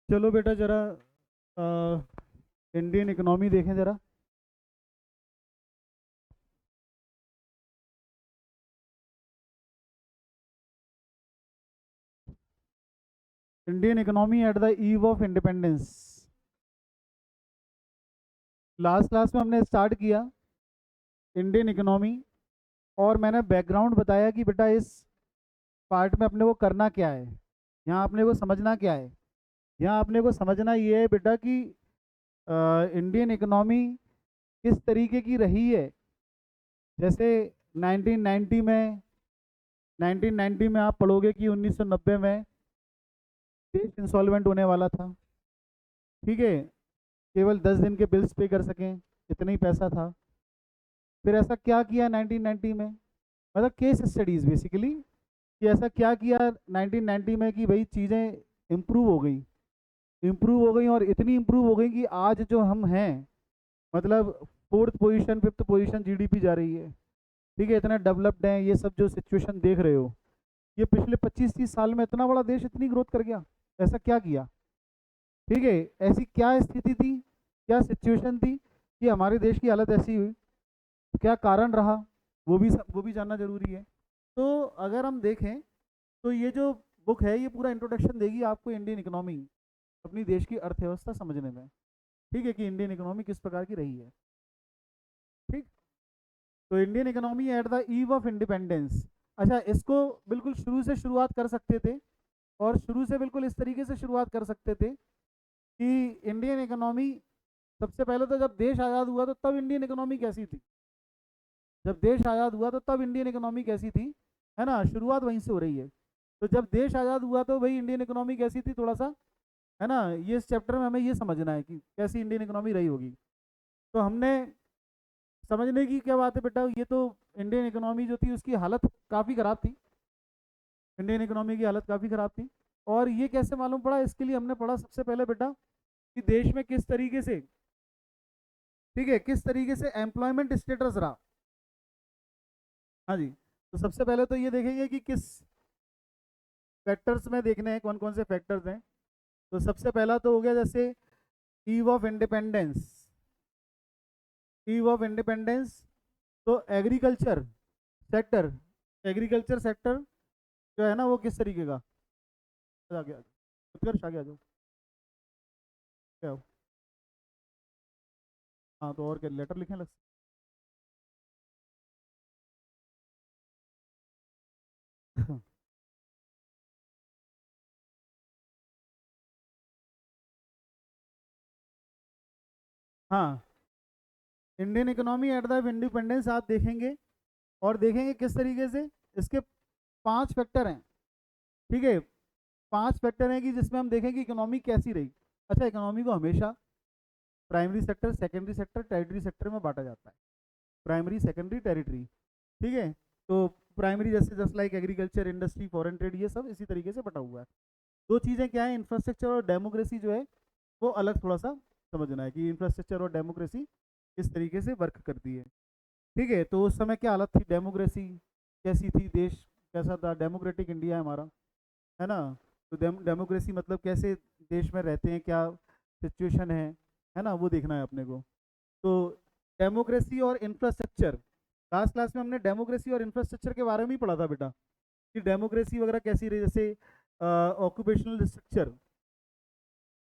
चलो बेटा जरा इंडियन इकोनॉमी देखें जरा। Indian economy at the eve of independence. Last class में हमने स्टार्ट किया इंडियन इकोनॉमी, और मैंने बैकग्राउंड बताया कि बेटा इस पार्ट में अपने को करना क्या है, यहाँ अपने को समझना क्या है। यहाँ अपने को समझना ये है बेटा कि इंडियन इकोनॉमी किस तरीके की रही है। जैसे 1990 में 1990 में आप पढ़ोगे कि 1990 में देश इंसॉल्वेंट होने वाला था। ठीक है, केवल 10 दिन के बिल्स पे कर सकें, इतना ही पैसा था। फिर ऐसा क्या किया 1990 में, मतलब केस स्टडीज़ बेसिकली, कि ऐसा क्या किया 1990 में कि भाई चीज़ें इम्प्रूव हो गई। इम्प्रूव हो गई और इतनी इम्प्रूव हो गई कि आज जो हम हैं, मतलब fourth position fifth position GDP जा रही है। ठीक है, इतना डेवलप्ड है, ये सब जो सिचुएशन देख रहे हो, ये पिछले 25-30 साल में इतना बड़ा देश इतनी ग्रोथ कर गया। ऐसा क्या किया? ठीक है, ऐसी क्या स्थिति थी, क्या सिचुएशन थी कि हमारे देश की हालत ऐसी हुई, क्या कारण रहा, वो भी जानना जरूरी है। तो अगर हम देखें तो ये जो बुक है ये पूरा इंट्रोडक्शन देगी आपको इंडियन इकोनॉमी, अपनी देश की अर्थव्यवस्था समझने में। ठीक है, कि इंडियन इकोनॉमी किस प्रकार की रही है। ठीक, तो Indian economy at the eve of independence. अच्छा, इसको बिल्कुल शुरू से शुरुआत कर सकते थे, और शुरू से बिल्कुल इस तरीके से शुरुआत कर सकते थे कि इंडियन इकोनॉमी, सबसे पहले तो जब देश आज़ाद हुआ तो तब इंडियन इकोनॉमी कैसी थी। जब देश आज़ाद हुआ तो तब इंडियन इकोनॉमी कैसी थी, है ना, शुरुआत वहीं से हो रही है। तो जब देश आज़ाद हुआ तो भाई इंडियन इकोनॉमी कैसी थी, थोड़ा सा, है ना, ये इस चैप्टर में हमें ये समझना है कि कैसी इंडियन इकोनॉमी रही होगी। तो हमने समझने की क्या बात है बेटा, ये तो इंडियन इकोनॉमी जो थी उसकी हालत काफ़ी ख़राब थी। इंडियन इकोनॉमी की हालत काफ़ी ख़राब थी। और ये कैसे मालूम पड़ा, इसके लिए हमने पढ़ा सबसे पहले बेटा कि देश में किस तरीके से, ठीक है, किस तरीके से एम्प्लॉयमेंट स्टेटस रहा। हाँ जी, तो सबसे पहले तो ये देखेंगे कि किस फैक्टर्स में देखने हैं, कौन कौन से फैक्टर्स हैं। तो सबसे पहला तो हो गया जैसे eve of independence. Eve of independence, तो एग्रीकल्चर सेक्टर, एग्रीकल्चर सेक्टर जो है ना वो किस तरीके का, आ गया उत्कर्ष, आ गया जो क्या हो? हाँ, तो और क्या लेटर लिखने लग। हाँ, Indian economy at the independence आप देखेंगे, और देखेंगे किस तरीके से। इसके 5 फैक्टर हैं। ठीक है, 5 फैक्टर हैं कि जिसमें हम देखें कि इकोनॉमी कैसी रही। अच्छा, इकोनॉमी को हमेशा primary sector, secondary sector, territory sector में बांटा जाता है। Primary, secondary, territory. ठीक है, तो प्राइमरी जैसे just like agriculture, industry, foreign trade, ये सब इसी तरीके से बटा हुआ है। दो चीज़ें क्या है, इंफ्रास्ट्रक्चर और डेमोक्रेसी जो है वो अलग थोड़ा सा समझना है कि इंफ्रास्ट्रक्चर और डेमोक्रेसी किस तरीके से वर्क करती है। ठीक है, तो उस समय क्या हालत थी, डेमोक्रेसी कैसी थी, देश कैसा था, डेमोक्रेटिक इंडिया है हमारा, है ना। तो डेमोक्रेसी मतलब कैसे देश में रहते हैं, क्या सिचुएशन है ना, वो देखना है अपने को। तो डेमोक्रेसी और इंफ्रास्ट्रक्चर, लास्ट क्लास में हमने डेमोक्रेसी और इंफ्रास्ट्रक्चर के बारे में ही पढ़ा था बेटा, कि डेमोक्रेसी वगैरह कैसी रही। जैसे ऑक्यूपेशनल स्ट्रक्चर,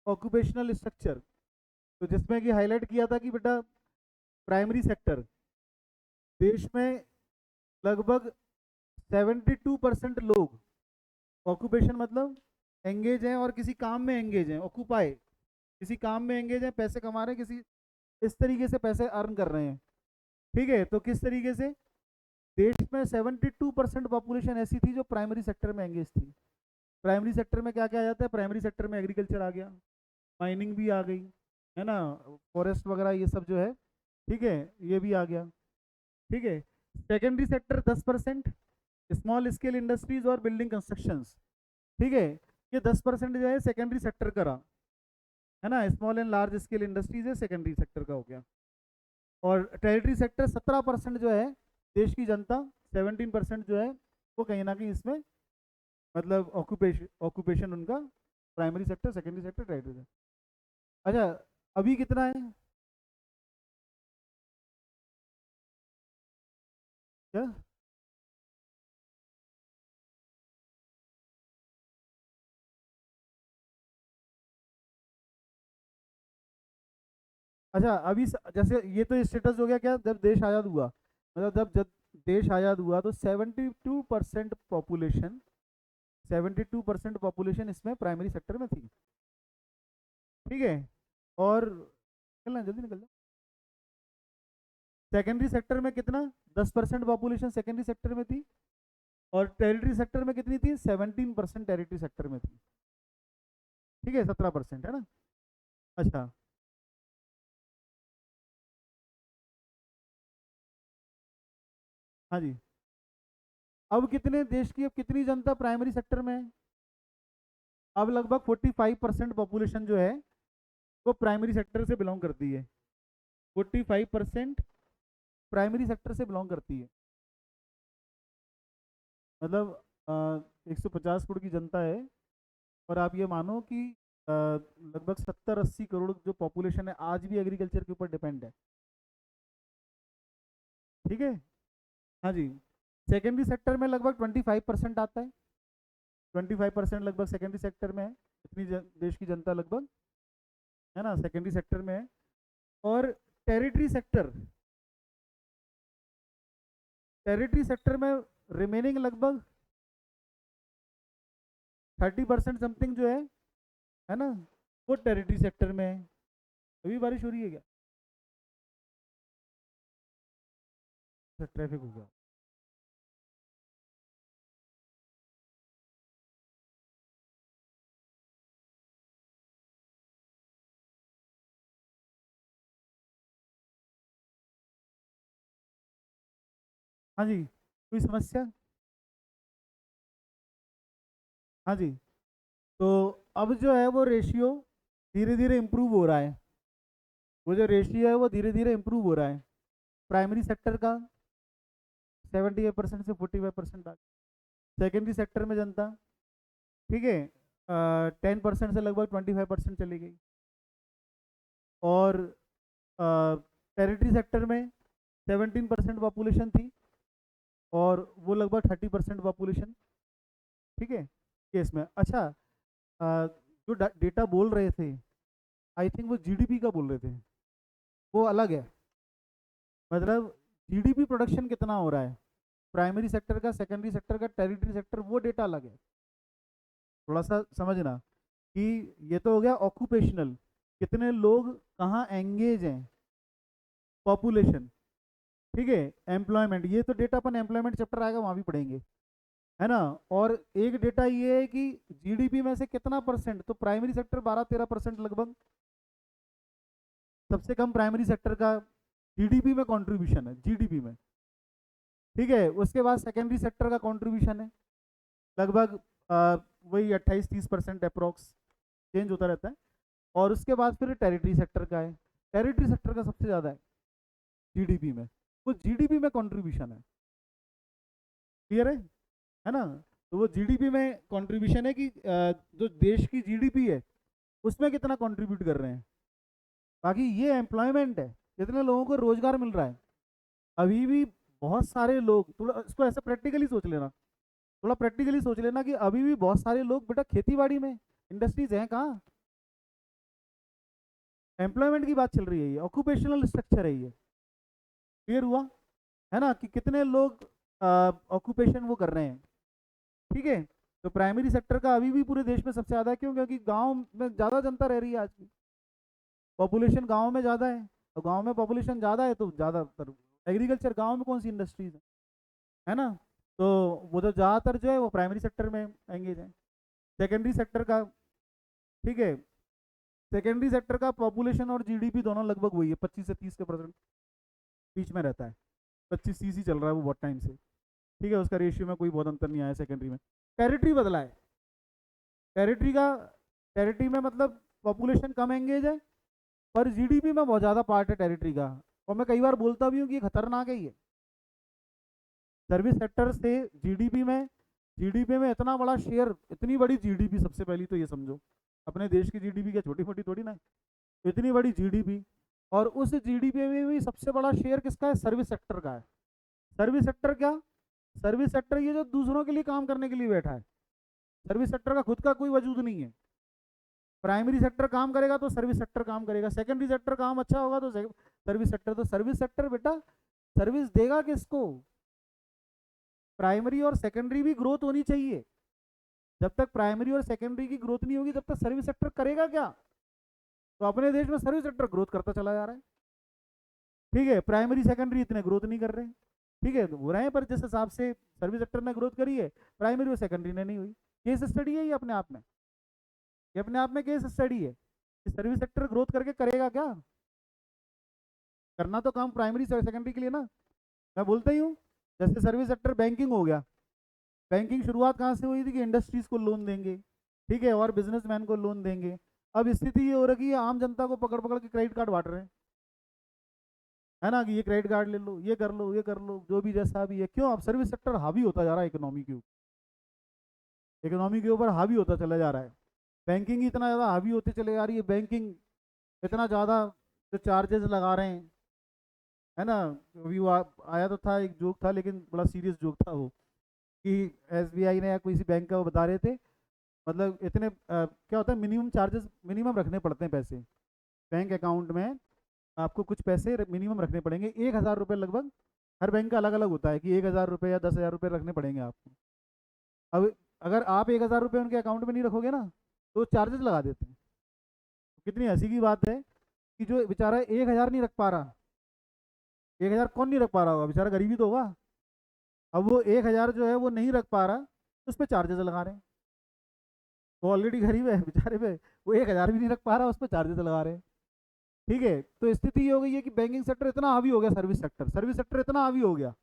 ऑक्यूपेशनल स्ट्रक्चर, तो जिसमें कि हाईलाइट किया था कि बेटा प्राइमरी सेक्टर, देश में लगभग 72% लोग, ऑक्यूपेशन मतलब एंगेज हैं और किसी काम में एंगेज हैं, ऑक्यूपाई, किसी काम में एंगेज हैं, पैसे कमा रहे हैं, किसी इस तरीके से पैसे अर्न कर रहे हैं। ठीक है, तो किस तरीके से देश में 72% पॉपुलेशन ऐसी थी जो प्राइमरी सेक्टर में एंगेज थी। प्राइमरी सेक्टर में क्या क्या आ जाता है, प्राइमरी सेक्टर में एग्रीकल्चर आ गया, माइनिंग भी आ गई, है ना, फॉरेस्ट वगैरह ये सब जो है, ठीक है, ये भी आ गया। ठीक है, secondary sector 10%, small scale industries और बिल्डिंग कंस्ट्रक्शंस। ठीक है, ये 10% जो है सेकेंडरी सेक्टर का रहा, है ना, small and large scale industries है, सेकेंडरी सेक्टर का हो गया। और टेरिटरी सेक्टर 17% जो है, देश की जनता, 17% जो है वो कहीं ना कहीं इसमें, मतलब ऑक्यूपेशन ऑक्यूपेशन उनका primary sector, secondary sector, territory sector. अच्छा, अभी कितना है क्या? अच्छा, अभी जैसे ये तो स्टेटस हो गया क्या, जब देश आज़ाद हुआ, मतलब जब देश आज़ाद हुआ तो 72% पॉपुलेशन, 72% पॉपुलेशन इसमें प्राइमरी सेक्टर में थी। ठीक है, और निकलना जल्दी निकल जाओ। सेकेंडरी सेक्टर में कितना, 10% पॉपुलेशन सेकेंडरी सेक्टर में थी, और टेरिटरी सेक्टर में कितनी थी, 17% टेरिटरी सेक्टर में थी। ठीक है, 17% है ना। अच्छा, हाँ जी। अब कितने देश की, अब कितनी जनता प्राइमरी सेक्टर में है? अब लगभग 45% पॉपुलेशन जो है वो प्राइमरी सेक्टर से बिलोंग करती है। 45% प्राइमरी सेक्टर से बिलोंग करती है। मतलब 150 करोड़ की जनता है, और आप ये मानो कि लगभग 70-80 करोड़ जो पॉपुलेशन है आज भी एग्रीकल्चर के ऊपर डिपेंड है। ठीक है, हाँ जी। सेकेंडरी सेक्टर में लगभग 25% आता है, 25% लगभग सेकेंडरी सेक्टर में है। इतनी देश की जनता लगभग, है ना, सेकेंडरी सेक्टर में है। और टेरिटरी सेक्टर, टेरिटरी सेक्टर में रिमेनिंग लगभग 30% समथिंग जो है ना, वो टेरिटरी सेक्टर में है। अभी बारिश हो रही है क्या? ट्रैफिक हो गया। हाँ जी, कोई समस्या? हाँ जी। तो अब जो है वो रेशियो धीरे धीरे इम्प्रूव हो रहा है। वो जो रेशियो है वो धीरे धीरे इम्प्रूव हो रहा है। प्राइमरी सेक्टर का 75% से 45% आ, सेकेंडरी सेक्टर में जनता, ठीक है, 10% से लगभग 25% चली गई। और टेरिटरी सेक्टर में 17% पॉपुलेशन थी, और वो लगभग 30% पॉपुलेशन। ठीक है, केस में। अच्छा, जो डेटा बोल रहे थे, आई थिंक वो जीडीपी का बोल रहे थे, वो अलग है। मतलब जीडीपी प्रोडक्शन कितना हो रहा है प्राइमरी सेक्टर का, सेकेंडरी सेक्टर का, टेरिटरी सेक्टर, वो डेटा अलग है। थोड़ा सा समझना कि ये तो हो गया ऑक्यूपेशनल, कितने लोग कहाँ एंगेज हैं, पॉपुलेशन। ठीक है, एम्प्लॉयमेंट, ये तो डेटा अपन एम्प्लॉयमेंट चैप्टर आएगा वहाँ भी पढ़ेंगे, है ना। और एक डेटा ये है कि जीडीपी में से कितना परसेंट, तो प्राइमरी सेक्टर 12-13% लगभग, सबसे कम प्राइमरी सेक्टर का जीडीपी में कंट्रीब्यूशन है, जीडीपी में। ठीक है, उसके बाद सेकेंडरी सेक्टर का कंट्रीब्यूशन है लगभग वही 28-30% अप्रोक्स, चेंज होता रहता है। और उसके बाद फिर टेरिटरी सेक्टर का है, टेरिटरी सेक्टर का सबसे ज़्यादा है जीडीपी में, वो जीडीपी में कंट्रीब्यूशन है। क्लियर है ना। तो वो जीडीपी में कंट्रीब्यूशन है कि जो देश की जीडीपी है उसमें कितना कंट्रीब्यूट कर रहे हैं। बाकी ये एम्प्लॉयमेंट है, कितने लोगों को रोजगार मिल रहा है। अभी भी बहुत सारे लोग, थोड़ा इसको ऐसा प्रैक्टिकली सोच लेना, थोड़ा प्रैक्टिकली सोच लेना कि अभी भी बहुत सारे लोग बेटा खेती बाड़ी में, इंडस्ट्रीज हैं कहाँ, एम्प्लॉयमेंट की बात चल रही है, ये ऑक्यूपेशनल स्ट्रक्चर है ये। क्लियर हुआ, है ना, कि कितने लोग ऑक्यूपेशन वो कर रहे हैं। ठीक है, तो प्राइमरी सेक्टर का अभी भी पूरे देश में सबसे ज़्यादा है, क्यों? क्योंकि गांव में ज़्यादा जनता रह रही है आज की, पॉपुलेशन गांव में ज़्यादा है, तो गांव में पॉपुलेशन ज़्यादा है तो ज़्यादातर एग्रीकल्चर, गांव में कौन सी इंडस्ट्रीज है ना। तो वो तो ज़्यादातर जो है वो प्राइमरी सेक्टर में एंगेज है। सेकेंडरी सेक्टर का, ठीक है, सेकेंडरी सेक्टर का पॉपुलेशन और जीडीपी दोनों लगभग वही है, 25 से 30 के % बीच में रहता है। 25-30 ही चल रहा है वो बहुत टाइम से। ठीक है, उसका रेशियो में कोई बहुत अंतर नहीं आया सेकेंडरी में। टेरिटरी बदला है, टेरिटरी का, टेरिटरी में मतलब पॉपुलेशन कम एंगेज है, पर जीडीपी में बहुत ज़्यादा पार्ट है टेरिटरी का। और मैं कई बार बोलता भी हूँ कि ये खतरनाक है ये, सर्विस सेक्टर से जीडीपी में, जीडीपी में इतना बड़ा शेयर, इतनी बड़ी जीडीपी, सबसे पहली तो ये समझो, अपने देश की जीडीपी क्या छोटी मोटी थोड़ी ना है, इतनी बड़ी जीडीपी। और उस जीडीपी में भी सबसे बड़ा शेयर किसका है? सर्विस सेक्टर का है। सर्विस सेक्टर क्या? सर्विस सेक्टर ये जो दूसरों के लिए काम करने के लिए बैठा है। सर्विस सेक्टर का खुद का कोई वजूद नहीं है। प्राइमरी सेक्टर काम करेगा तो सर्विस सेक्टर काम करेगा, सेकेंडरी सेक्टर काम अच्छा होगा तो सर्विस सेक्टर। तो सर्विस सेक्टर बेटा सर्विस देगा किसको? प्राइमरी और सेकेंडरी भी ग्रोथ होनी चाहिए। जब तक प्राइमरी और सेकेंडरी की ग्रोथ नहीं होगी तब तक सर्विस सेक्टर करेगा क्या? तो अपने देश में सर्विस सेक्टर ग्रोथ करता चला जा रहा है। ठीक है, प्राइमरी सेकेंडरी इतने ग्रोथ नहीं कर रहे। ठीक है, तो हो रहे हैं पर जिस हिसाब से सर्विस सेक्टर ने ग्रोथ करी है प्राइमरी और सेकेंडरी ने नहीं हुई। केस स्टडी है ये अपने आप में, ये अपने आप में केस स्टडी है कि सर्विस सेक्टर ग्रोथ करके करेगा क्या? करना तो काम प्राइमरी सेकेंडरी के लिए ना। मैं बोलता ही हूँ, जैसे सर्विस सेक्टर बैंकिंग हो गया। बैंकिंग शुरुआत कहाँ से हुई थी कि इंडस्ट्रीज को लोन देंगे, ठीक है, और बिजनेसमैन को लोन देंगे। अब स्थिति ये हो रही है आम जनता को पकड़ पकड़ के क्रेडिट कार्ड बांट रहे हैं, है ना, कि ये क्रेडिट कार्ड ले लो, ये कर लो, ये कर लो, जो भी जैसा भी है। क्यों? अब सर्विस सेक्टर हावी होता जा रहा है इकोनॉमी के ऊपर, इकोनॉमी के ऊपर हावी होता चला जा रहा है। बैंकिंग ही इतना ज़्यादा हावी होते चले जा रही है, बैंकिंग इतना ज़्यादा जो चार्जेस लगा रहे हैं, है ना। अभी वो आया तो था, एक जोक था लेकिन बड़ा सीरियस जोक था वो, कि एसबीआई ने या किसी बैंक का वो बता रहे थे, मतलब इतने क्या होता है, मिनिमम चार्जेस मिनिमम रखने पड़ते हैं पैसे बैंक अकाउंट में। आपको कुछ पैसे मिनिमम रखने पड़ेंगे, 1,000 रुपये लगभग। हर बैंक का अलग अलग होता है कि 1,000 रुपये या 10,000 रुपये रखने पड़ेंगे आपको। अब अगर आप 1,000 रुपये उनके अकाउंट में नहीं रखोगे ना तो चार्जेस लगा देते हैं। कितनी हंसी की बात है कि जो बेचारा 1,000 नहीं रख पा रहा, 1,000 कौन नहीं रख पा रहा होगा, बेचारा गरीबी तो होगा। अब वो 1,000 जो है वो नहीं रख पा रहा तो उस पर चार्जेस लगा रहे हैं। वो ऑलरेडी गरीब है बेचारे पे, वो 1,000 भी नहीं रख पा रहा, उस पर चार्जेस लगा रहे हैं। ठीक है, तो स्थिति ये हो गई है कि बैंकिंग सेक्टर इतना हावी हो गया, सर्विस सेक्टर, सर्विस सेक्टर इतना हावी हो गया,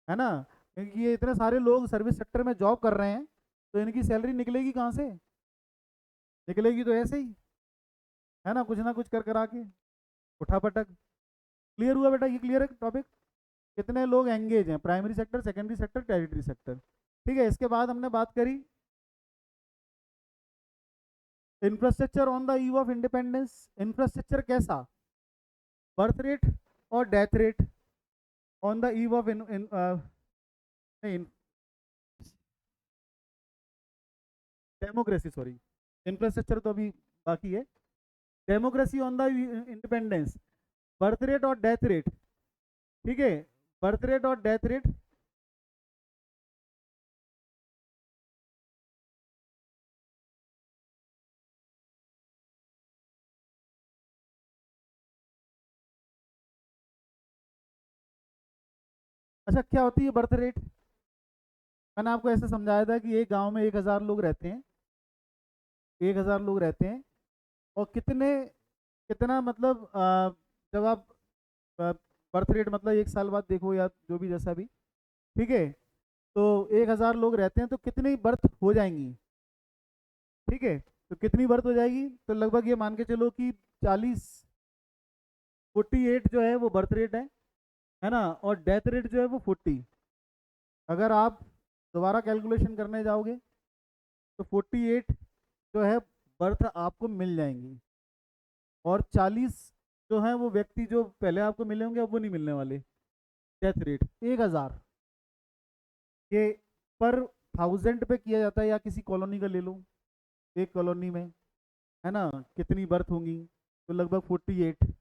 है ना। क्योंकि ये इतने सारे लोग सर्विस सेक्टर में जॉब कर रहे हैं तो इनकी सैलरी निकलेगी कहाँ से? निकलेगी तो ऐसे ही, है ना कुछ कर करा के उठा पटक। क्लियर हुआ बेटा? ये क्लियर है टॉपिक? कितने लोग एंगेज हैं? Primary sector, secondary sector, territory sector. ठीक है, इसके बाद हमने बात करी infrastructure on the eve of independence. Infrastructure कैसा? बर्थ रेट और death rate on the eve of democracy, sorry, infrastructure तो अभी बाकी है। Democracy on the independence, birth rate और डेथ रेट। ठीक है, बर्थ रेट और डेथ रेट। अच्छा, क्या होती है बर्थ रेट? मैंने आपको ऐसे समझाया था कि एक गांव में 1,000 लोग रहते हैं, 1,000 लोग रहते हैं, और कितने कितना मतलब जब आप बर्थ रेट मतलब 1 साल बाद देखो या जो भी जैसा भी, ठीक है, तो 1,000 लोग रहते हैं तो कितनी बर्थ हो जाएंगी? ठीक है, तो कितनी बर्थ हो जाएगी? तो लगभग ये मान के चलो कि 40, 48 जो है वो बर्थ रेट है ना, और डेथ रेट जो है वो 40। अगर आप दोबारा कैलकुलेशन करने जाओगे तो 48 जो है बर्थ आपको मिल जाएंगी, और 40 जो है वो व्यक्ति जो पहले आपको मिले होंगे अब वो नहीं मिलने वाले। डेथ रेट 1,000 ये पर 1,000 पे किया जाता है, या किसी कॉलोनी का ले लो, एक कॉलोनी में, है ना, कितनी बर्थ होंगी? तो लगभग 48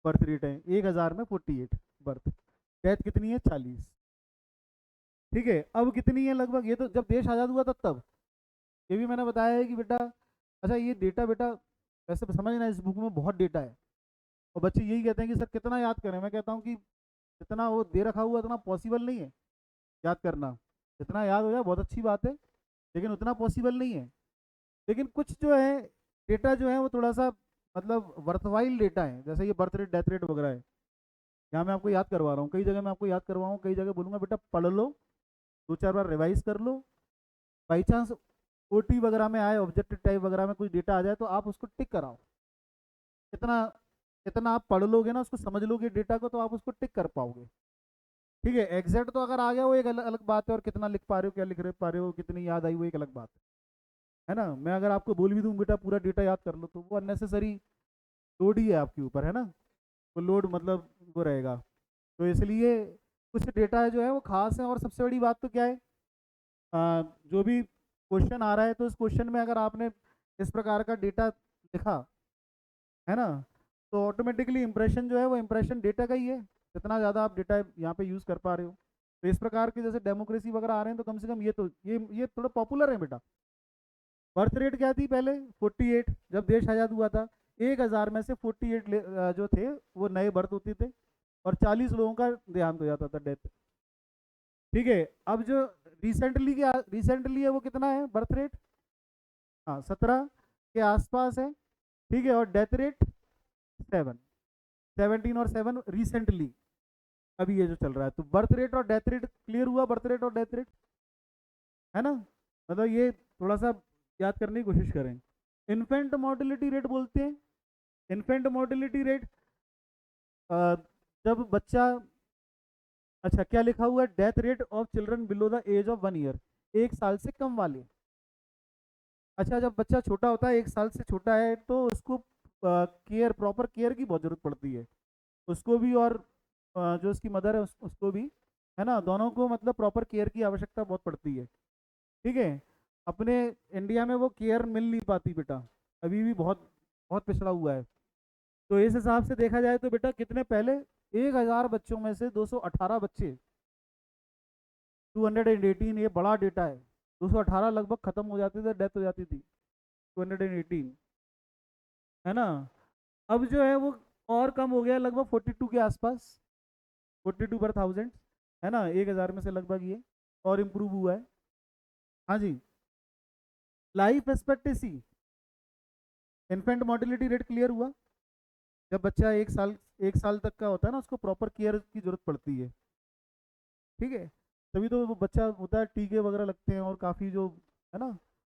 बर्थ रेट है, 1,000 में 48 बर्थ। डेथ कितनी है? 40। ठीक है, अब कितनी है लगभग? ये तो जब देश आज़ाद हुआ था तब, ये भी मैंने बताया है कि बेटा, अच्छा ये डेटा बेटा वैसे समझना, इस बुक में बहुत डेटा है, और बच्चे यही कहते हैं कि सर कितना याद करें। मैं कहता हूँ कि जितना वो दे रखा हुआ उतना पॉसिबल नहीं है याद करना। जितना याद हो जाए बहुत अच्छी बात है, लेकिन उतना पॉसिबल नहीं है। लेकिन कुछ जो है डेटा जो है वो थोड़ा सा मतलब वर्थवाइल डेटा है, जैसे ये बर्थ रेट, डेथ रेट वगैरह है। यहाँ मैं आपको याद करवा रहा हूँ, कई जगह मैं आपको याद करवाऊँ, कई जगह बोलूँगा बेटा पढ़ लो, 2-4 बार रिवाइज कर लो। बाई चांस ओटी वगैरह में आए, ऑब्जेक्टिव टाइप वगैरह में कुछ डेटा आ जाए तो आप उसको टिक कराओ। इतना इतना आप पढ़ लोगे ना, उसको समझ लोगे डेटा को, तो आप उसको टिक कर पाओगे। ठीक है, एग्जैक्ट तो अगर आ गया वो एक अलग अलग बात है, और कितना लिख पा रहे हो, क्या लिख रहे पा रहे हो, कितनी याद आई वो एक अलग बात है। है ना। मैं अगर आपको बोल भी दूँ बेटा पूरा डेटा याद कर लो, तो वो अननेसेसरी लोड ही है आपके ऊपर, है ना। वो लोड मतलब वो रहेगा। तो इसलिए कुछ डेटा जो है वो खास है। और सबसे बड़ी बात तो क्या है, जो भी क्वेश्चन आ रहा है, तो इस क्वेश्चन में अगर आपने इस प्रकार का डेटा लिखा, है ना, तो ऑटोमेटिकली इंप्रेशन जो है वो इंप्रेशन डेटा का ही है, जितना ज़्यादा आप डेटा यहाँ पे यूज़ कर पा रहे हो। तो इस प्रकार के जैसे डेमोक्रेसी वगैरह आ रहे हैं, तो कम से कम ये थोड़ा पॉपुलर है बेटा। बर्थ रेट क्या थी पहले, 48, जब देश आज़ाद हुआ था। 1000 में से 48 जो थे वो नए बर्थ होते थे, और 40 लोगों का देहांत हो जाता था, डेथ। ठीक है। अब जो रिसेंटली है वो कितना है बर्थ रेट, हाँ 17 के आसपास है। ठीक है। और डेथ रेट 7, 17 और 7 रिसेंटली अभी ये जो चल रहा है। तो बर्थ रेट और डेथ रेट क्लियर हुआ, बर्थ रेट और डेथ रेट, है ना। मतलब ये थोड़ा सा याद करने की कोशिश करें। इन्फेंट मोर्टेलिटी रेट बोलते हैं। इन्फेंट मोर्टेलिटी रेट, जब बच्चा, अच्छा क्या लिखा हुआ है, death rate of children below the age of 1 year, 1 साल से कम वाले। अच्छा, जब बच्चा छोटा होता है, 1 साल से छोटा है, तो उसको केयर, प्रॉपर केयर की बहुत जरूरत पड़ती है, उसको भी, और जो उसकी मदर है उसको भी, है ना, दोनों को मतलब प्रॉपर केयर की आवश्यकता बहुत पड़ती है। ठीक है। अपने इंडिया में वो केयर मिल नहीं पाती बेटा, अभी भी बहुत बहुत पिछड़ा हुआ है। तो इस हिसाब से देखा जाए तो बेटा कितने पहले, 1000 बच्चों में से 218 बच्चे, 218, ये बड़ा डेटा है। 218 लगभग खत्म हो जाते थे, डेथ हो जाती थी, 218, है ना। अब जो है वो और कम हो गया, लगभग 42 के आसपास, 42/1000, है ना, 1000 में से लगभग ये और इम्प्रूव हुआ है। हाँ जी। Life expectancy, infant mortality rate clear हुआ। जब बच्चा 1 साल तक का होता है ना, उसको प्रॉपर केयर की जरूरत पड़ती है। ठीक है। तभी तो वो बच्चा होता है, टीके वगैरह लगते हैं, और काफ़ी जो, है ना,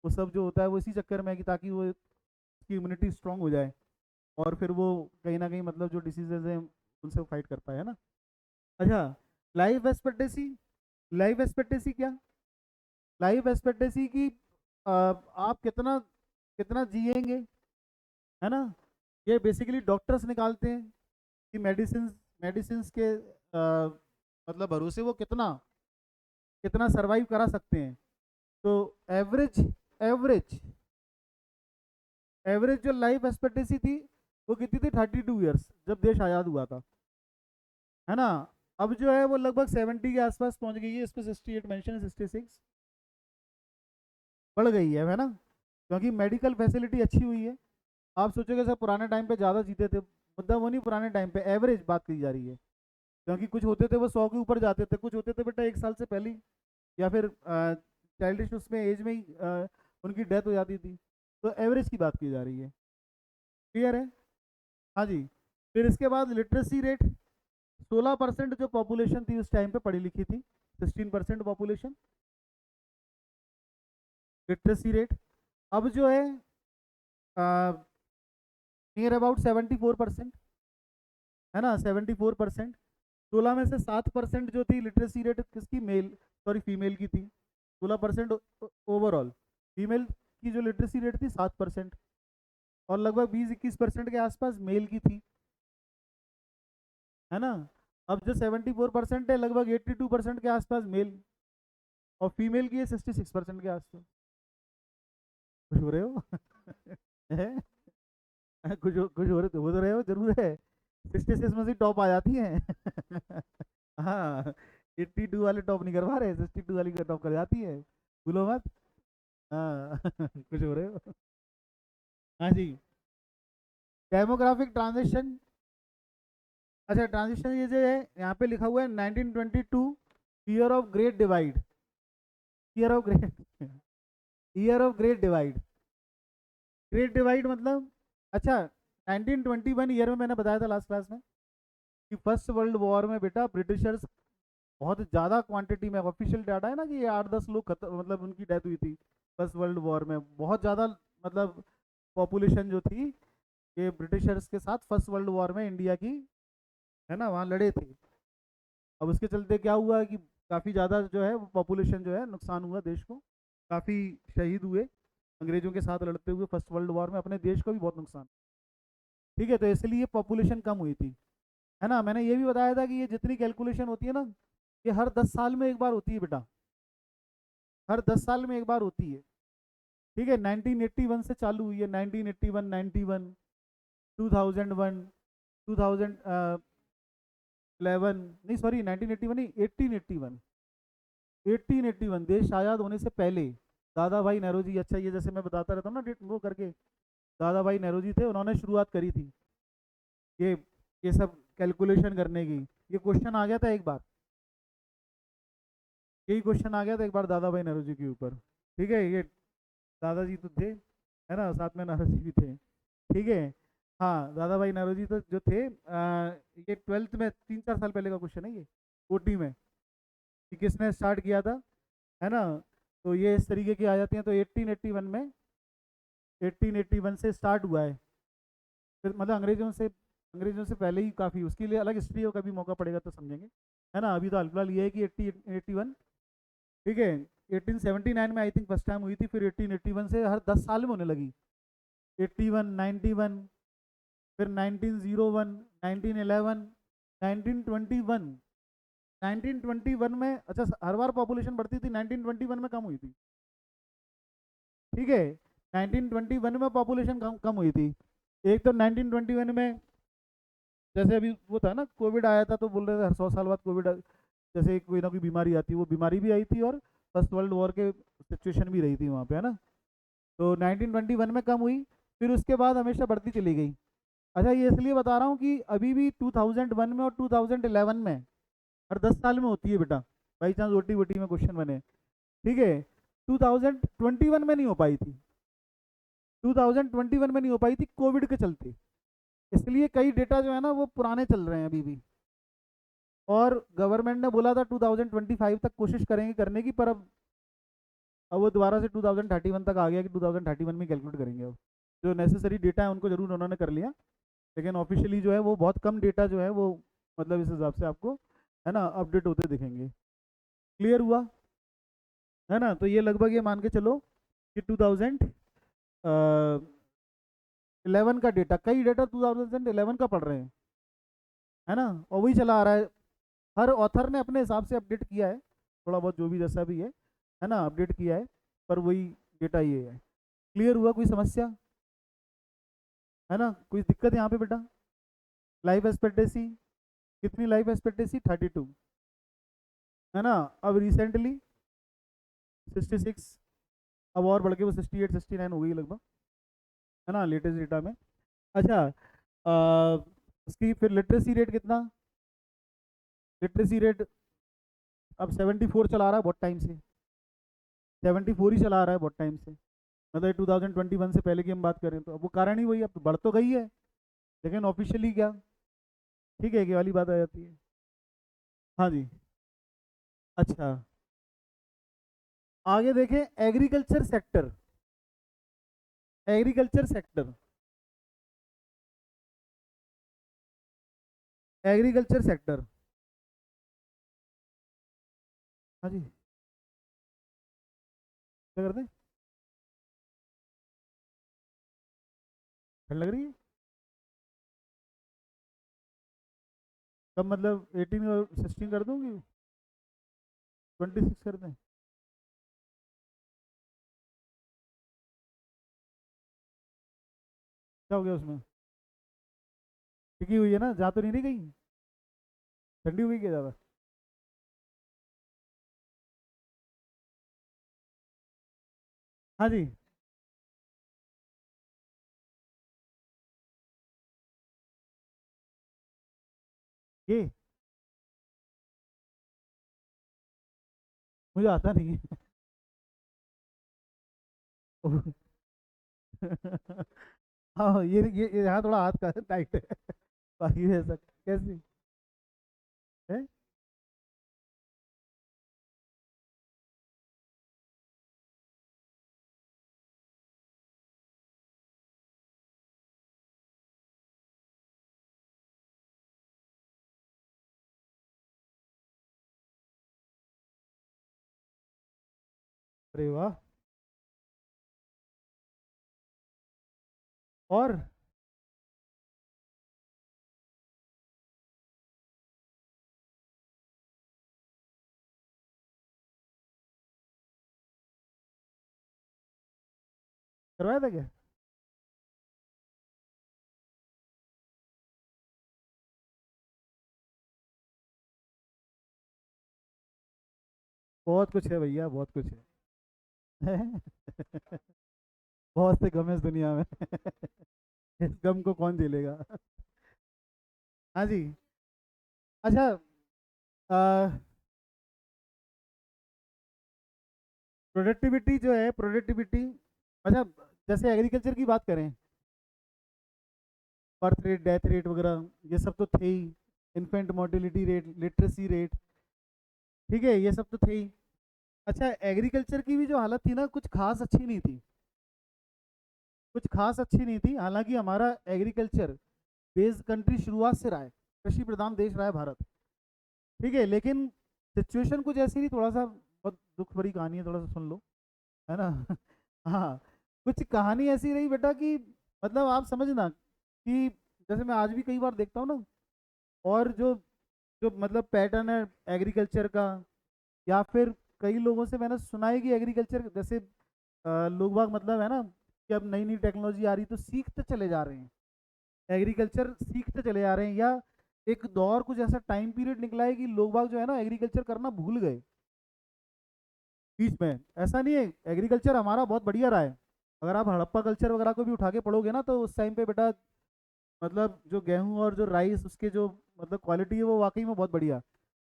वो सब जो होता है वो इसी चक्कर में है कि ताकि वो उसकी इम्यूनिटी स्ट्रांग हो जाए, और फिर वो कहीं ना कहीं मतलब जो डिसीजेज हैं उनसे फाइट कर पाए, है ना। अच्छा, लाइफ एक्सपेक्टेसी, लाइफ एक्सपेक्टेसी क्या, लाइफ एक्सपेक्टेसी की, आप कितना कितना जिएंगे, है ना, ये बेसिकली डॉक्टर्स निकालते हैं कि मेडिसिन मेडिसिन के मतलब भरोसे वो कितना कितना सरवाइव करा सकते हैं। तो एवरेज एवरेज एवरेज जो लाइफ एक्सपेक्टेंसी थी वो कितनी थी, 32 ईयर्स, जब देश आज़ाद हुआ था, है ना। अब जो है वो लगभग 70 के आसपास पहुंच गई है, इस पर 68 मेंशन है, 66 बढ़ गई है ना, क्योंकि मेडिकल फैसिलिटी अच्छी हुई है। आप सोचोगे सर पुराने टाइम पे ज़्यादा जीते थे, मुद्दा वो नहीं, पुराने टाइम पे एवरेज बात की जा रही है, क्योंकि कुछ होते थे वो 100 के ऊपर जाते थे, कुछ होते थे बेटा 1 साल से पहले ही, या फिर चाइल्डिश उसमें एज में ही उनकी डेथ हो जाती थी। तो एवरेज की बात की जा रही है। क्लियर है। हाँ जी। फिर इसके बाद लिटरेसी रेट, 16% जो पॉपुलेशन थी उस टाइम पे पढ़ी लिखी थी, 16% पॉपुलेशन, लिटरेसी रेट। अब जो है नियर अबाउट 74%, है ना, 74%। 16 में से 7% जो थी लिटरेसी रेट किसकी, मेल, सॉरी फीमेल की थी, 16% ओवरऑल। फीमेल की जो लिटरेसी रेट थी 7%, और लगभग 20-21% के आसपास मेल की थी, है ना। अब जो 74% है, लगभग 82% के आसपास मेल, और फीमेल की है 66% के आसपास। कुछ हो रहे हो हैं? कुछ हो तो रहे हो जरूर है, 66 में से टॉप आ जाती है हाँ, 82 वाले टॉप नहीं करवा रहे, 62 वाली का टॉप कर जाती है, भूलो मत। हाँ कुछ हो रहे हो। हाँ जी। डेमोग्राफिक ट्रांजिशन, अच्छा ट्रांजिशन ये जो है यहाँ पे लिखा हुआ है 1922, year of great divide, year of great year of great divide, great divide मतलब, अच्छा 1921 ईयर में मैंने बताया था लास्ट क्लास में कि फर्स्ट वर्ल्ड वॉर में बेटा ब्रिटिशर्स बहुत ज़्यादा क्वांटिटी में, ऑफिशियल डाटा है ना कि 8-10 लोग खत्म, मतलब उनकी डेथ हुई थी फर्स्ट वर्ल्ड वॉर में, बहुत ज़्यादा, मतलब पॉपुलेशन जो थी ये ब्रिटिशर्स के साथ फर्स्ट वर्ल्ड वॉर में इंडिया की, है ना, वहाँ लड़े थे। अब उसके चलते क्या हुआ कि काफ़ी ज़्यादा जो है पॉपुलेशन जो है नुकसान हुआ, देश को काफ़ी शहीद हुए, अंग्रेजों के साथ लड़ते हुए फर्स्ट वर्ल्ड वॉर में अपने देश को भी बहुत नुकसान। ठीक है, तो इसलिए पॉपुलेशन कम हुई थी, है ना। मैंने ये भी बताया था कि ये जितनी कैलकुलेशन होती है ना, ये हर 10 साल में एक बार होती है बेटा, हर 10 साल में एक बार होती है। ठीक है, 1981 से चालू हुई है, 1981, 91, 2001, 2011, नहीं सॉरी 1981 नहीं, 1881, 1881 देश आज़ाद होने से पहले दादा भाई नेहरू जी, अच्छा ये जैसे मैं बताता रहता हूँ ना डेट वो करके, दादा भाई नेहरू जी थे, उन्होंने शुरुआत करी थी ये ये सब कैलकुलेशन करने की। ये क्वेश्चन आ गया था एक बार, यही क्वेश्चन आ गया था एक बार दादा भाई नेहरू जी के ऊपर। ठीक है, ये दादाजी तो थे, है ना, साथ में नेहरू जी भी थे। ठीक है, हाँ दादा भाई नेहरू जी तो जो थे ये 12th में 3-4 साल पहले का क्वेश्चन है ये, कोटी में, कि किसने स्टार्ट किया था, है ना। तो ये इस तरीके की आ जाती हैं, तो 1881 में, 1881 से स्टार्ट हुआ है, फिर मतलब अंग्रेजों से पहले ही काफ़ी, उसके लिए अलग हिस्ट्री हो, कभी मौका पड़ेगा तो समझेंगे, है ना। अभी तो फिलहाल ये है कि 1881, ठीक है। 1879 में आई थिंक फर्स्ट टाइम हुई थी, फिर 1881 से हर 10 साल में होने लगी, 81, 91, फिर 1901, 1911, 1921, 1921 में, अच्छा हर बार पॉपुलेशन बढ़ती थी, 1921 में कम हुई थी। ठीक है, 1921 में पॉपुलेशन कम कम हुई थी। एक तो 1921 में जैसे अभी वो था ना, कोविड आया था, तो बोल रहे थे हर 100 साल बाद कोविड जैसे कोई ना कोई बीमारी आती है, वो बीमारी भी आई थी, और फर्स्ट वर्ल्ड वॉर के सिचुएशन भी रही थी वहाँ पे, है ना। तो 1921 में कम हुई, फिर उसके बाद हमेशा बढ़ती चली गई। अच्छा ये इसलिए बता रहा हूँ कि अभी भी 2001 में और 2011 में हर 10 साल में होती है बेटा, बाई चांस ओटी वोटी में क्वेश्चन बने। ठीक है, 2021 में नहीं हो पाई थी, 2021 में नहीं हो पाई थी कोविड के चलते, इसलिए कई डेटा जो है ना वो पुराने चल रहे हैं अभी भी। और गवर्नमेंट ने बोला था 2025 तक कोशिश करेंगे करने की, पर अब वो दोबारा से 2031 तक आ गया कि 2031 में कैलकुलेट करेंगे। अब जो नेसेसरी डेटा है उनको जरूर उन्होंने कर लिया, लेकिन ऑफिशियली जो है वो बहुत कम डेटा जो है वो, मतलब इस हिसाब से आपको, है ना, अपडेट होते दिखेंगे। क्लियर हुआ, है ना। तो ये लगभग ये मान के चलो कि 2011 का डेटा, कई डेटा 2011 का पढ़ रहे हैं, है ना, और वही चला आ रहा है। हर ऑथर ने अपने हिसाब से अपडेट किया है, थोड़ा बहुत जो भी जैसा भी है ना, अपडेट किया है, पर वही डेटा ये है। क्लियर हुआ, कोई समस्या, है ना, कोई दिक्कत यहाँ पे बेटा। लाइफ एक्सपेक्टेसी, कितनी लाइफ एक्सपेक्टेसी, 32, है ना। अब रिसेंटली 66, अब और बढ़ के वो 68-69 हो गई लगभग, है ना, लेटेस्ट डेटा में। अच्छा उसकी फिर लिटरेसी रेट कितना, लिटरेसी रेट अब 74 चला रहा है बहुत टाइम से, 74 ही चला रहा है बहुत टाइम से, मतलब 2021 से पहले की हम बात करें तो। अब वो कारण ही वही, अब तो बढ़ तो गई है, लेकिन ऑफिशियली क्या, ठीक है, ये वाली बात आ जाती है। हाँ जी, अच्छा आगे देखें, agriculture sector, agriculture sector, agriculture sector, हाँ जी, क्या करते हैं, ठंड लग रही है, कब मतलब 18 और 16 कर दूंगी, 26 कर दें, क्या हो गया उसमें, टिकी हुई है ना, जा तो नहीं रही कहीं, ठंडी हुई क्या ज़्यादा। हाँ जी, ये मुझे आता नहीं है। हाँ ये यहाँ थोड़ा हाथ का टाइट है, बाकी ऐसा कैसी है। अरे वाह, और करवाया था क्या? बहुत कुछ है भैया, बहुत कुछ है। बहुत से गम है इस दुनिया में। इस गम को कौन झेलेगा? हाँ जी। अच्छा, प्रोडक्टिविटी जो है, प्रोडक्टिविटी, अच्छा, जैसे एग्रीकल्चर की बात करें, बर्थ रेट, डेथ रेट वगैरह ये सब तो थे ही। Infant mortality rate, literacy rate, ठीक है, ये सब तो थे ही। अच्छा, एग्रीकल्चर की भी जो हालत थी ना, कुछ खास अच्छी नहीं थी। कुछ खास अच्छी नहीं थी, हालांकि हमारा एग्रीकल्चर बेस्ड कंट्री शुरुआत से रहा है, कृषि प्रधान देश रहा है भारत, ठीक है, लेकिन सिचुएशन कुछ ऐसी नहीं, थोड़ा सा बहुत दुख भरी कहानी है, थोड़ा सा सुन लो, है ना। हाँ, कुछ कहानी ऐसी रही बेटा कि मतलब आप समझना कि जैसे मैं आज भी कई बार देखता हूँ ना, और जो जो मतलब पैटर्न है एग्रीकल्चर का, या फिर कई लोगों से मैंने सुना है कि एग्रीकल्चर जैसे लोग बाग मतलब है ना कि अब नई नई टेक्नोलॉजी आ रही तो सीखते चले जा रहे हैं, एग्रीकल्चर सीखते चले जा रहे हैं, या एक दौर कुछ ऐसा टाइम पीरियड निकला है कि लोग बाग जो है ना एग्रीकल्चर करना भूल गए बीच में। ऐसा नहीं है, एग्रीकल्चर हमारा बहुत बढ़िया रहा है। अगर आप हड़प्पा कल्चर वगैरह को भी उठा के पढ़ोगे ना, तो उस टाइम पे बेटा मतलब जो गेहूं और जो राइस उसके जो मतलब क्वालिटी है वो वाकई में बहुत बढ़िया।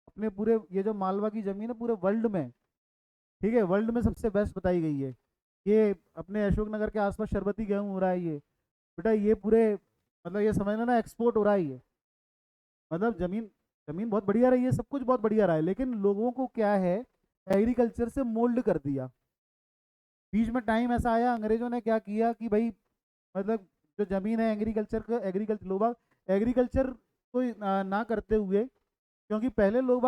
अपने पूरे ये जो मालवा की जमीन है पूरे वर्ल्ड में, ठीक है, वर्ल्ड में सबसे बेस्ट बताई गई है। ये अपने अशोकनगर के आसपास शरबती गेहूं हो रहा है ये, बेटा ये पूरे मतलब ये समझ लेना एक्सपोर्ट हो रहा है ये। मतलब जमीन, जमीन बहुत बढ़िया रही है, सब कुछ बहुत बढ़िया रहा है, लेकिन लोगों को क्या है, एग्रीकल्चर से मोल्ड कर दिया। बीच में टाइम ऐसा आया, अंग्रेजों ने क्या किया कि भाई मतलब जो जमीन है एग्रीकल्चर का, एग्रीकल्चर लोग बाग एग्रीकल्चर को ना करते हुए, क्योंकि पहले लोग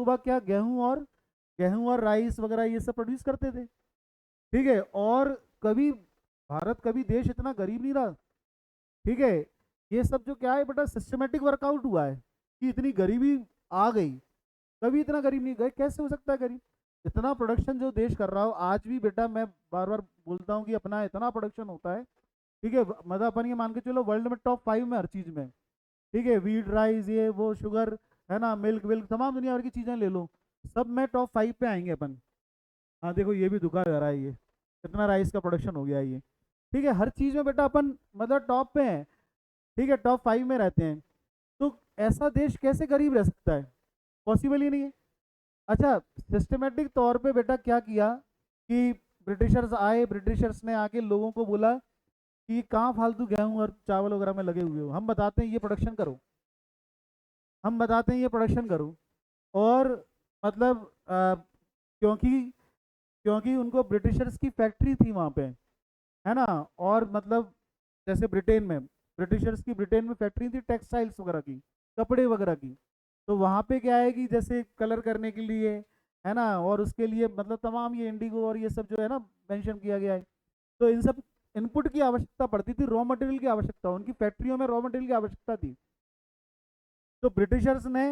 बाग क्या गेहूं और राइस वगैरह ये सब प्रोड्यूस करते थे, ठीक है, और कभी भारत कभी देश इतना गरीब नहीं रहा, ठीक है। ये सब जो क्या है बेटा सिस्टमेटिक वर्कआउट हुआ है कि इतनी गरीबी आ गई, कभी इतना गरीब नहीं गए, कैसे हो सकता है गरीब? इतना प्रोडक्शन जो देश कर रहा हो आज भी बेटा, मैं बार बार बोलता हूँ कि अपना इतना प्रोडक्शन होता है, ठीक है, मतलब अपन ये मान के चलो वर्ल्ड में टॉप 5 में हर चीज़ में, ठीक है, वीट राइस ये वो शुगर, है ना, मिल्क विल्क तमाम दुनिया भर की चीज़ें ले लो, सब में टॉप 5 पे आएंगे अपन। हाँ देखो ये भी दुखा जा रहा है, ये कितना राइस का प्रोडक्शन हो गया है ये, ठीक है, हर चीज़ में बेटा अपन मतलब टॉप पे हैं, ठीक है, टॉप 5 में रहते हैं। तो ऐसा देश कैसे गरीब रह सकता है? पॉसिबल ही नहीं है। अच्छा, सिस्टमेटिक तौर पे बेटा क्या किया कि ब्रिटिशर्स आए, ब्रिटिशर्स ने आके लोगों को बोला कि कहाँ फालतू गेहूं और चावल वगैरह में लगे हुए हो, हम बताते हैं ये प्रोडक्शन करो, हम बताते हैं ये प्रोडक्शन करो। और मतलब क्योंकि क्योंकि उनको ब्रिटिशर्स की फैक्ट्री थी वहाँ पे, है ना, और मतलब जैसे ब्रिटेन में, ब्रिटिशर्स की ब्रिटेन में फैक्ट्री थी टेक्सटाइल्स वगैरह की, कपड़े वगैरह की, तो वहाँ पे क्या है कि जैसे कलर करने के लिए, है ना, और उसके लिए मतलब तमाम ये इंडिगो और ये सब जो है ना मेंशन किया गया है, तो इन सब इनपुट की आवश्यकता पड़ती थी, रॉ मटेरियल की आवश्यकता, उनकी फैक्ट्रियों में रॉ मटेरियल की आवश्यकता थी। तो ब्रिटिशर्स ने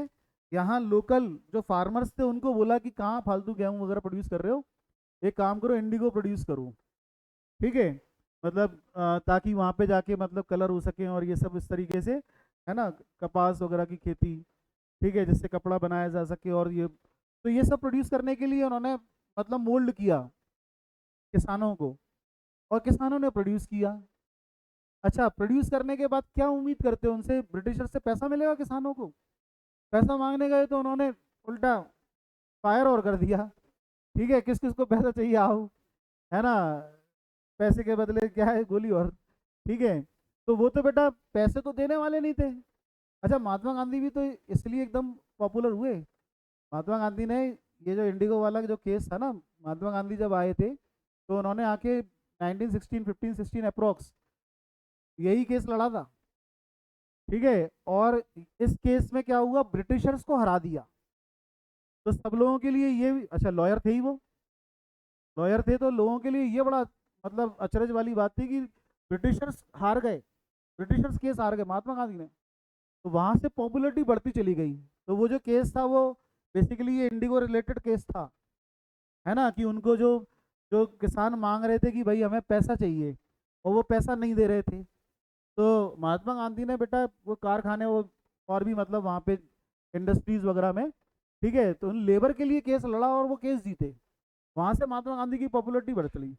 यहाँ लोकल जो फार्मर्स थे उनको बोला कि कहाँ फालतू गेहूं वगैरह प्रोड्यूस कर रहे हो, एक काम करो इंडिगो प्रोड्यूस करो, ठीक है, मतलब ताकि वहाँ पे जाके मतलब कलर हो सके और ये सब इस तरीके से, है ना, कपास वगैरह की खेती, ठीक है, जिससे कपड़ा बनाया जा सके, और ये तो ये सब प्रोड्यूस करने के लिए उन्होंने मतलब मोल्ड किया किसानों को, और किसानों ने प्रोड्यूस किया। अच्छा, प्रोड्यूस करने के बाद क्या उम्मीद करते हो उनसे, ब्रिटिशर से पैसा मिलेगा किसानों को? पैसा मांगने गए तो उन्होंने उल्टा फायर और कर दिया, ठीक है, किस किस को पैसा चाहिए आओ, है ना, पैसे के बदले क्या है गोली और, ठीक है। तो वो तो बेटा पैसे तो देने वाले नहीं थे। अच्छा, महात्मा गांधी भी तो इसलिए एकदम पॉपुलर हुए, महात्मा गांधी ने ये जो इंडिगो वाला जो केस था ना, महात्मा गांधी जब आए थे तो उन्होंने आके 1916 1516 अप्रोक्स यही केस लड़ा था, ठीक है, और इस केस में क्या हुआ, ब्रिटिशर्स को हरा दिया। तो सब लोगों के लिए ये अच्छा लॉयर थे ही वो, लॉयर थे तो लोगों के लिए ये बड़ा मतलब अचरज वाली बात थी कि ब्रिटिशर्स हार गए, ब्रिटिशर्स केस हार गए महात्मा गांधी ने, तो वहां से पॉपुलरिटी बढ़ती चली गई। तो वो जो केस था वो बेसिकली ये इंडिगो रिलेटेड केस था, है ना, कि उनको जो जो किसान मांग रहे थे कि भाई हमें पैसा चाहिए और वो पैसा नहीं दे रहे थे, तो महात्मा गांधी ने बेटा वो कारखाने वो और भी मतलब वहाँ पे इंडस्ट्रीज वगैरह में, ठीक है, तो उन लेबर के लिए केस लड़ा और वो केस जीते। वहां से महात्मा गांधी की पॉपुलरिटी बढ़ चली।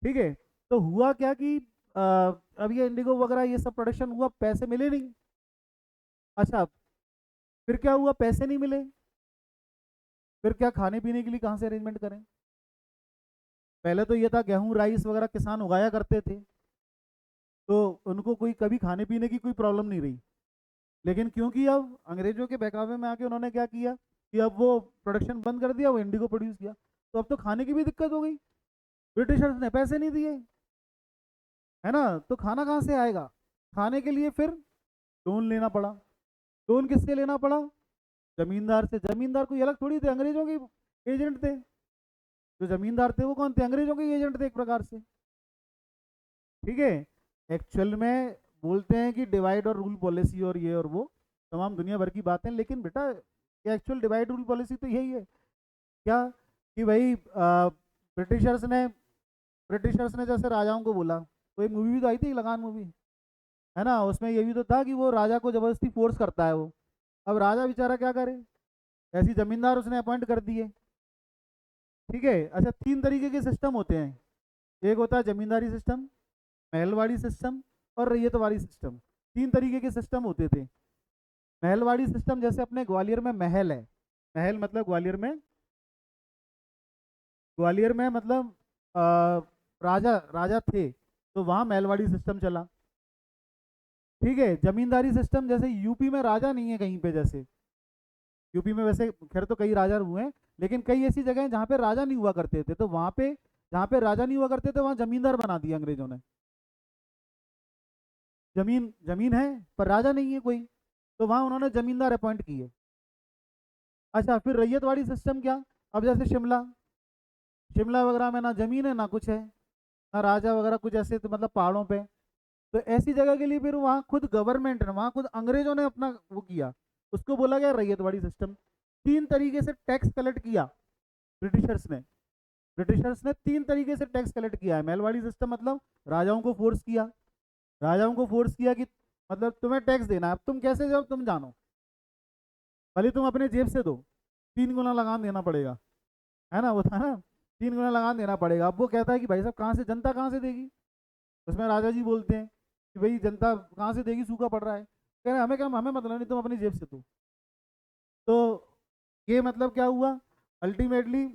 ठीक है, तो हुआ क्या कि अब ये इंडिगो वगैरह ये सब प्रोडक्शन हुआ, पैसे मिले नहीं। अच्छा, फिर क्या हुआ, पैसे नहीं मिले, फिर क्या, खाने पीने के लिए कहाँ से अरेंजमेंट करें। पहले तो ये था गेहूं राइस वगैरह किसान उगाया करते थे, तो उनको कोई कभी खाने पीने की कोई प्रॉब्लम नहीं रही। लेकिन क्योंकि अब अंग्रेजों के बहकावे में आके उन्होंने क्या किया कि अब वो प्रोडक्शन बंद कर दिया, वो इंडिगो प्रोड्यूस किया, तो अब तो खाने की भी दिक्कत हो गई, ब्रिटिशर्स ने पैसे नहीं दिए, है ना, तो खाना कहाँ से आएगा। खाने के लिए फिर लोन लेना पड़ा। लोन किससे लेना पड़ा, जमींदार से। जमींदार कोई अलग थोड़ी थे, अंग्रेजों के एजेंट थे। जो जमींदार थे वो कौन थे, अंग्रेजों के एजेंट थे एक प्रकार से। ठीक है, एक्चुअल में बोलते हैं कि डिवाइड और रूल पॉलिसी और ये और वो तमाम दुनिया भर की बातें, लेकिन बेटा एक्चुअल डिवाइड रूल पॉलिसी तो यही है क्या, कि भाई ब्रिटिशर्स ने जैसे राजाओं को बोला, तो एक मूवी भी तो आई थी लगान मूवी, है ना, उसमें ये भी तो था कि वो राजा को जबरदस्ती फोर्स करता है वो। अब राजा बेचारा क्या करे, ऐसी जमींदार उसने अपॉइंट कर दिए। ठीक है, अच्छा, तीन तरीके के सिस्टम होते हैं। एक होता है जमींदारी सिस्टम, महलवाड़ी सिस्टम और रैयतवाड़ी सिस्टम। तीन तरीके के सिस्टम होते थे। महलवाड़ी सिस्टम जैसे अपने ग्वालियर में महल है, महल मतलब ग्वालियर में मतलब राजा राजा थे, तो वहाँ महलवाड़ी सिस्टम चला। ठीक है, जमींदारी सिस्टम जैसे यूपी में राजा नहीं है कहीं पे, जैसे यूपी में वैसे खैर तो कई राजा हुए हैं, लेकिन कई ऐसी जगह हैं जहाँ पे राजा नहीं हुआ करते थे, तो वहाँ पे जहाँ पे राजा नहीं हुआ करते थे वहाँ जमींदार बना दिया अंग्रेजों ने। जमीन जमीन है पर राजा नहीं है कोई, तो वहाँ उन्होंने जमींदार अपॉइंट किए। अच्छा, फिर रैयतवाड़ी सिस्टम क्या, अब जैसे शिमला, शिमला वगैरह में ना जमीन है ना कुछ है, ना राजा वगैरह कुछ ऐसे, तो मतलब पहाड़ों पे, तो ऐसी जगह के लिए फिर वहाँ खुद गवर्नमेंट ने, वहाँ खुद अंग्रेजों ने अपना वो किया, उसको बोला गया रैयतवाड़ी सिस्टम। तीन तरीके से टैक्स कलेक्ट किया ब्रिटिशर्स ने तीन तरीके से टैक्स कलेक्ट किया है। महलवाड़ी सिस्टम मतलब राजाओं को फोर्स किया कि मतलब तुम्हें टैक्स देना है, अब तुम कैसे जाओ तुम जानो, भले तुम अपने जेब से दो, 3 गुना लगान देना पड़ेगा, है ना, वो था ना, 3 गुना लगान देना पड़ेगा। अब वो कहता है कि भाई साहब कहाँ से, जनता कहाँ से देगी। उसमें राजा जी बोलते हैं कि भाई जनता कहाँ से देगी, सूखा पड़ रहा है, कह रहे हैं, हमें क्या, हमें मतलब नहीं, तुम अपनी जेब से दो। तो ये मतलब क्या हुआ, अल्टीमेटली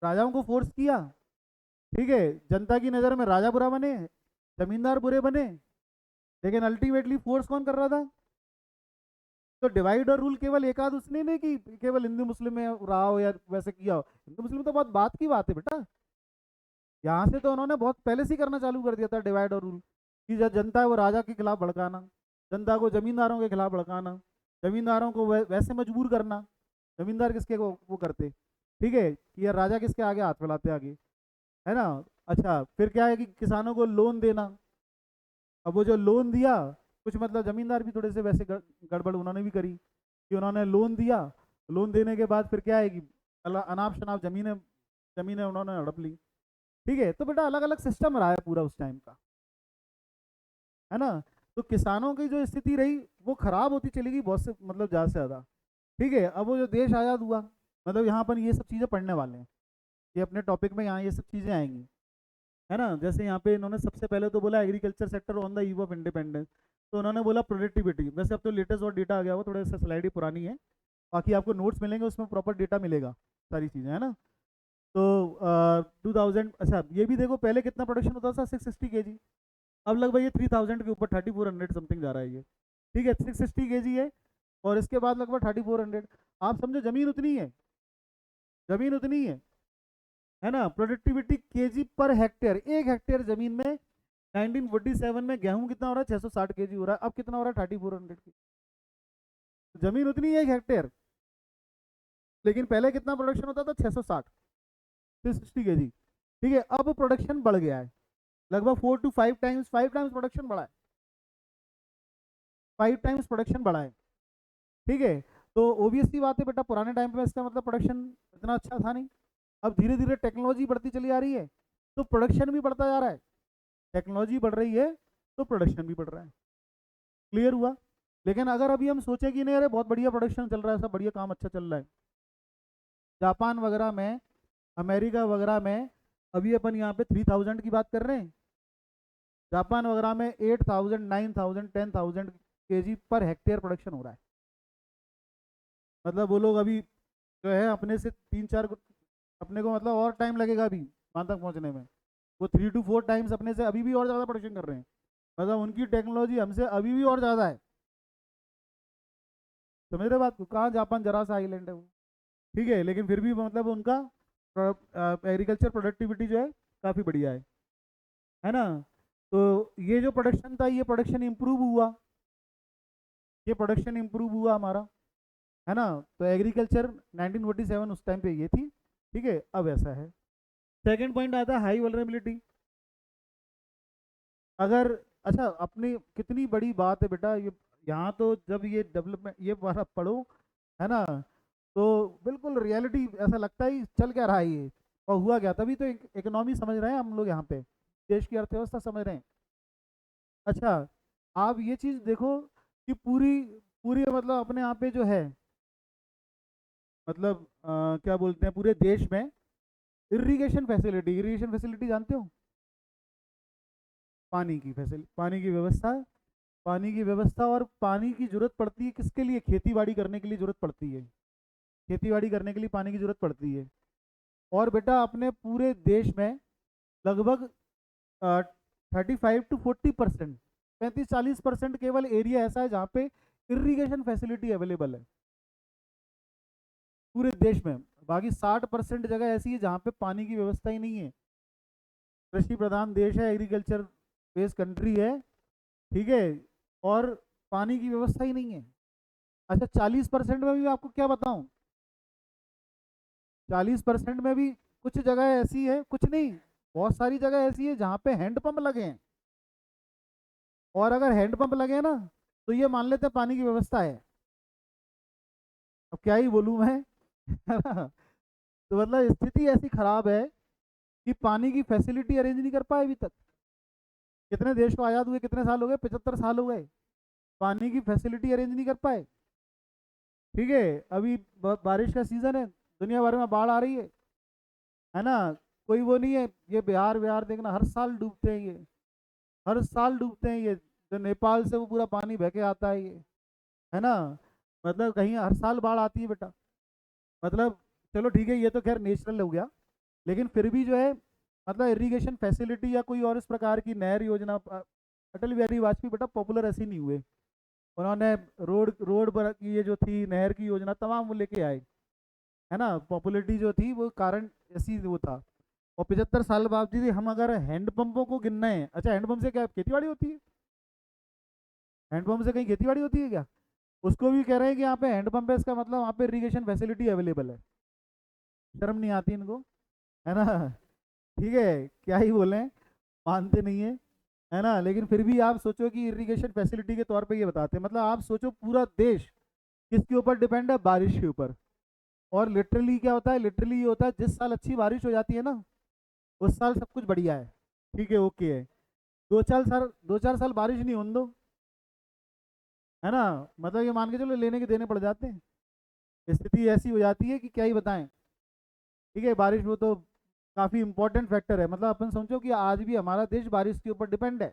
राजाओं को फोर्स किया। ठीक है, जनता की नज़र में राजा बुरा बने, जमींदार बुरे बने, लेकिन अल्टीमेटली फोर्स कौन कर रहा था। तो डिवाइड और रूल केवल एक आध उसने नहीं कि केवल हिंदू मुस्लिम में रहा हो या वैसे किया हो, हिंदू मुस्लिम तो बहुत बात की बात है बेटा। यहाँ से तो उन्होंने बहुत पहले से ही करना चालू कर दिया था डिवाइड और रूल, कि जो जनता है वो राजा के खिलाफ भड़काना, जनता को जमींदारों के खिलाफ भड़काना, जमींदारों को वैसे मजबूर करना। जमींदार किसके वो करते, ठीक है, कि यार राजा किसके आगे हाथ फैलाते आगे, है ना। अच्छा, फिर क्या है कि किसानों को लोन देना। अब वो जो लोन दिया, कुछ मतलब जमींदार भी थोड़े से वैसे गड़बड़ उन्होंने भी करी, कि उन्होंने लोन दिया, लोन देने के बाद फिर क्या है कि अनाप शनाप जमीनें जमीनें उन्होंने हड़प ली। ठीक है, तो बेटा अलग अलग सिस्टम रहा है पूरा उस टाइम का, है ना। तो किसानों की जो स्थिति रही वो खराब होती चली गई बहुत से, मतलब ज़्यादा से ज़्यादा। ठीक है, अब वो जो देश आज़ाद हुआ, मतलब यहाँ पर ये सब चीज़ें पढ़ने वाले हैं, ये अपने टॉपिक में यहाँ ये सब चीज़ें आएंगी, है ना। जैसे यहाँ पे इन्होंने सबसे पहले तो बोला agriculture sector on the eve of independence, तो उन्होंने बोला प्रोडक्टिविटी। वैसे अब तो लेटेस्ट और डेटा आ गया, वो थोड़ा सा स्लाइड ही पुरानी है, बाकी आपको नोट्स मिलेंगे उसमें प्रॉपर डेटा मिलेगा, सारी चीज़ें, है ना। तो 2000, अच्छा ये भी देखो पहले कितना प्रोडक्शन होता था, 660 kg, अब लगभग ये 3000 के ऊपर 3400 समथिंग जा रहा है ये। ठीक है, 660 kg है, और इसके बाद लगभग 3400। आप समझो जमीन उतनी है, जमीन उतनी है ना। प्रोडक्टिविटी केजी पर हेक्टेयर, एक हेक्टेयर जमीन में 1947 में गेहूं कितना हो रहा है, 660 kg हो रहा है, अब कितना हो रहा है, 3400 की। जमीन उतनी है एक हेक्टेयर, लेकिन पहले कितना प्रोडक्शन होता था, 660, 660 kg। ठीक है, अब प्रोडक्शन बढ़ गया है, लगभग 4 to 5 टाइम्स, 5 टाइम्स प्रोडक्शन बढ़ा है, 5 टाइम्स प्रोडक्शन बढ़ा है। ठीक है, तो ओबियसली बात है बेटा, पुराने टाइम पे इसका मतलब प्रोडक्शन इतना अच्छा था नहीं। अब धीरे धीरे टेक्नोलॉजी बढ़ती चली आ रही है, तो प्रोडक्शन भी बढ़ता जा रहा है। टेक्नोलॉजी बढ़ रही है तो प्रोडक्शन भी बढ़ रहा है। क्लियर हुआ? लेकिन अगर अभी हम सोचें कि नहीं अरे बहुत बढ़िया प्रोडक्शन चल रहा है, सब बढ़िया काम अच्छा चल रहा है, जापान वगैरह में, अमेरिका वगैरह में, अभी अपन यहाँ पे 3000 की बात कर रहे हैं, जापान वगैरह में 8000, 9000, 10,000 केजी पर हेक्टेयर प्रोडक्शन हो रहा है। मतलब वो लोग अभी जो है अपने से 3-4, अपने को मतलब और टाइम लगेगा अभी वहाँ तक पहुँचने में। वो 3 to 4 टाइम्स अपने से अभी भी और ज़्यादा प्रोडक्शन कर रहे हैं। मतलब उनकी टेक्नोलॉजी हमसे अभी भी और ज़्यादा है। समझ रहे बात को? कहाँ जापान जरा सा आइलैंड है वो। ठीक है, लेकिन फिर भी मतलब उनका एग्रीकल्चर प्रोडक्टिविटी जो है काफ़ी बढ़िया है ना? तो ये जो प्रोडक्शन था, ये प्रोडक्शन इम्प्रूव हुआ, ये प्रोडक्शन इम्प्रूव हुआ हमारा, है ना? तो एग्रीकल्चर 1947 उस टाइम पे ये थी। ठीक है, अब ऐसा है। सेकंड पॉइंट आता है हाई वल्नरेबिलिटी। अगर, अच्छा अपनी कितनी बड़ी बात है बेटा ये, यहाँ तो जब ये डेवलपमेंट ये वाला पढ़ो, है ना, तो बिल्कुल रियलिटी ऐसा लगता है चल क्या रहा है ये और हुआ क्या। तभी तो इकोनॉमी समझ रहे हैं हम लोग यहाँ पे, देश की अर्थव्यवस्था समझ रहे हैं। अच्छा, आप ये चीज़ देखो कि पूरी पूरी मतलब अपने यहाँ पे जो है, मतलब क्या बोलते हैं, पूरे देश में इरिगेशन फैसिलिटी जानते हो? पानी की फैसिलिटी, पानी की व्यवस्था, पानी की व्यवस्था और पानी की जरूरत पड़ती है किसके लिए? खेती बाड़ी करने के लिए जरूरत पड़ती है, खेती बाड़ी करने के लिए पानी की जरूरत पड़ती है। और बेटा अपने पूरे देश में लगभग 35 to 40%, 35-40% केवल एरिया ऐसा है जहाँ पे इरिगेशन फैसिलिटी अवेलेबल है पूरे देश में। बाकी 60% जगह ऐसी है जहाँ पे पानी की व्यवस्था ही नहीं है। कृषि प्रधान देश है, एग्रीकल्चर बेस्ड कंट्री है, ठीक है, और पानी की व्यवस्था ही नहीं है। अच्छा 40% में भी आपको क्या बताऊं, 40% में भी कुछ जगह ऐसी है, कुछ नहीं, बहुत सारी जगह ऐसी है जहाँ पे हैंडपंप लगे हैं। और अगर हैंडपंप लगे हैं ना, तो ये मान लेते हैं पानी की व्यवस्था है। अब क्या ही बोलूँ मैं है ना? तो मतलब स्थिति ऐसी खराब है कि पानी की फैसिलिटी अरेंज नहीं कर पाए अभी तक। कितने देश को आज़ाद हुए, कितने साल हो गए? 75 साल हो गए, पानी की फैसिलिटी अरेंज नहीं कर पाए। ठीक है, अभी बारिश का सीजन है, दुनिया भर में बाढ़ आ रही है ना? कोई वो नहीं है, ये बिहार बिहार देखना हर साल डूबते हैं ये, हर साल डूबते हैं ये, जो नेपाल से वो पूरा पानी बह के आता है ये, है ना? मतलब कहीं हर साल बाढ़ आती है बेटा। मतलब चलो ठीक है, ये तो खैर नेचुरल हो गया, लेकिन फिर भी जो है मतलब इरिगेशन फैसिलिटी या कोई और इस प्रकार की नहर योजना, अटल बिहारी वाजपेयी बेटा पॉपुलर ऐसे नहीं हुए, उन्होंने रोड रोड पर की ये जो थी नहर की योजना तमाम वो लेके आए, है ना? पॉपुलरिटी जो थी वो कारण ऐसी वो था। और 75 साल बाद भी हम अगर हैंडपंपों को गिनना है, अच्छा हैंडपंप से क्या खेतीबाड़ी होती है? हैंडपंप से कहीं खेतीबाड़ी होती है क्या? उसको भी कह रहे हैं कि यहाँ पे हैंडपंप है, इसका मतलब वहाँ पे इरिगेशन फैसिलिटी अवेलेबल है। शर्म नहीं आती इनको, है ना? ठीक है, क्या ही बोले, मानते नहीं है, है ना? लेकिन फिर भी आप सोचो कि इरिगेशन फैसिलिटी के तौर पे ये बताते हैं, मतलब आप सोचो पूरा देश किसके ऊपर डिपेंड है? बारिश के ऊपर। और लिटरली क्या होता है, लिटरली ये होता है जिस साल अच्छी बारिश हो जाती है ना, उस साल सब कुछ बढ़िया है, ठीक है, ओके है। 2-4 साल बारिश नहीं होने दो, है ना, मतलब ये मान के चलो लेने के देने पड़ जाते हैं। स्थिति ऐसी हो जाती है कि क्या ही बताएं। ठीक है, बारिश वो तो काफ़ी इंपॉर्टेंट फैक्टर है, मतलब अपन समझो कि आज भी हमारा देश बारिश के ऊपर डिपेंड है,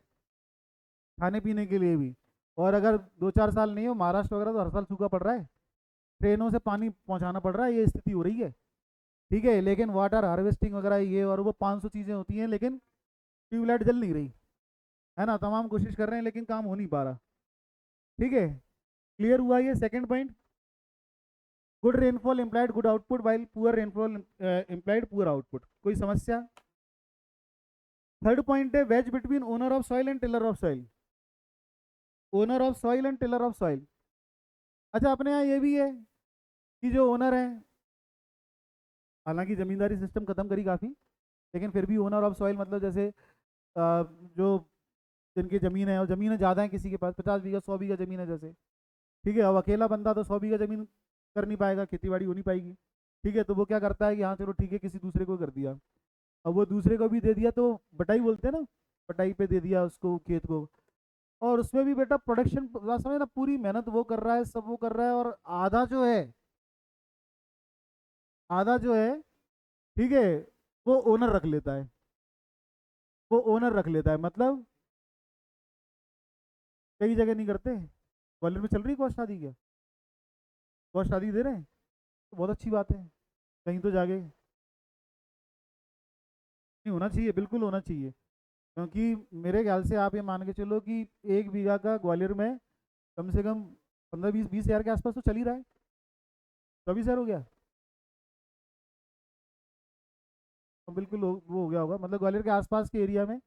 खाने पीने के लिए भी। और अगर 2-4 साल नहीं हो, महाराष्ट्र वगैरह तो हर साल सूखा पड़ रहा है, ट्रेनों से पानी पहुंचाना पड़ रहा है, ये स्थिति हो रही है। ठीक है, लेकिन वाटर हार्वेस्टिंग वगैरह ये और वो 500 चीज़ें होती हैं, लेकिन ट्यूबलाइट जल नहीं रही, है ना? तमाम कोशिश कर रहे हैं लेकिन काम हो नहीं पा रहा। ठीक है, क्लियर हुआ ये second point? Good rainfall implied good output, while poor rainfall implied poor output. कोई समस्या? थर्ड पॉइंट है wedge between owner of soil and tiller of soil, owner of soil and tiller of soil. अच्छा अपने यहाँ ये भी है कि जो ओनर है, हालांकि जमींदारी सिस्टम खत्म करी काफ़ी, लेकिन फिर भी ओनर ऑफ सॉइल मतलब जैसे जो जिनकी ज़मीन है और ज़मीनें ज़्यादा है, किसी के पास 50 बीघा 100 बीघा ज़मीन है जैसे, ठीक है, अब अकेला बंदा तो 100 बीघा ज़मीन कर नहीं पाएगा, खेती बाड़ी हो नहीं पाएगी, ठीक है, तो वो क्या करता है कि हाँ चलो ठीक है किसी दूसरे को कर दिया। अब वो दूसरे को भी दे दिया तो बटाई बोलते हैं ना, बटाई पे दे दिया उसको खेत को, और उसमें भी बेटा प्रोडक्शन समझ ना, पूरी मेहनत वो कर रहा है, सब वो कर रहा है, और आधा जो है ठीक है वो ओनर रख लेता है, वो ओनर रख लेता है, मतलब कई जगह नहीं करते। ग्वालियर में चल रही है कौश शादी, क्या कौश शादी दे रहे हैं, तो बहुत अच्छी बात है, कहीं तो जाके नहीं, होना चाहिए, बिल्कुल होना चाहिए, क्योंकि मेरे ख्याल से आप ये मान के चलो कि 1 बीघा का ग्वालियर में कम से कम 15-20 हज़ार के आसपास तो चल ही रहा है, 24 हज़ार हो गया, तो बिल्कुल वो हो गया होगा, मतलब ग्वालियर के आसपास के एरिया में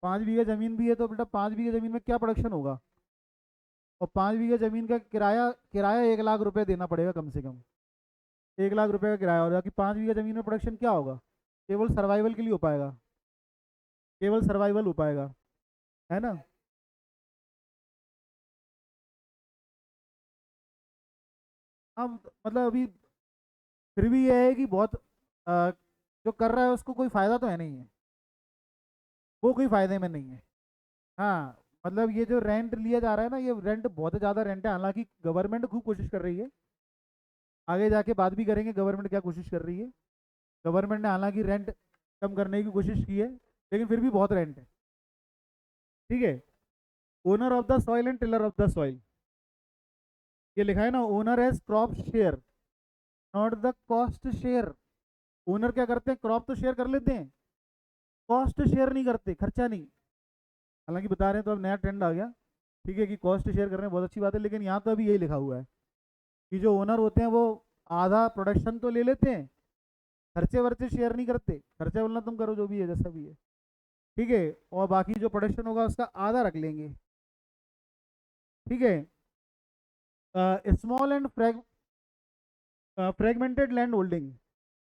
5 बीघा ज़मीन भी है तो बेटा 5 बीघा ज़मीन में क्या प्रोडक्शन होगा, और 5 बीघा ज़मीन का किराया किराया 1 लाख रुपए देना पड़ेगा कम से कम, 1 लाख रुपए का किराया, और कि 5 बीघा ज़मीन में प्रोडक्शन क्या होगा, केवल सर्वाइवल के लिए हो पाएगा, केवल सर्वाइवल हो पाएगा, है ना। हाँ मतलब अभी फिर भी यह है कि बहुत जो कर रहा है उसको कोई फ़ायदा तो है नहीं है, वो कोई फ़ायदे में नहीं है। हाँ मतलब ये जो रेंट लिया जा रहा है ना, ये रेंट बहुत ज़्यादा रेंट है, हालांकि गवर्नमेंट खूब कोशिश कर रही है, आगे जाके बात भी करेंगे गवर्नमेंट क्या कोशिश कर रही है। गवर्नमेंट ने हालांकि रेंट कम करने की कोशिश की है, लेकिन फिर भी बहुत रेंट है, ठीक है। Owner of the soil and tiller of the soil, ये लिखा है ना, owner has crop share not the cost share. Owner क्या करते हैं, क्रॉप तो शेयर कर लेते हैं, कॉस्ट शेयर नहीं करते, खर्चा नहीं। हालांकि बता रहे हैं तो अब नया ट्रेंड आ गया, ठीक है, कि कॉस्ट शेयर कर रहे हैं, बहुत अच्छी बात है, लेकिन यहाँ तो अभी यही लिखा हुआ है कि जो ओनर होते हैं वो आधा प्रोडक्शन तो ले लेते हैं, खर्चे वर्चे शेयर नहीं करते, खर्चे बोलना तुम करो जो भी है जैसा भी है, ठीक है, और बाकी जो प्रोडक्शन होगा उसका आधा रख लेंगे, ठीक है। Small and fragmented land holding,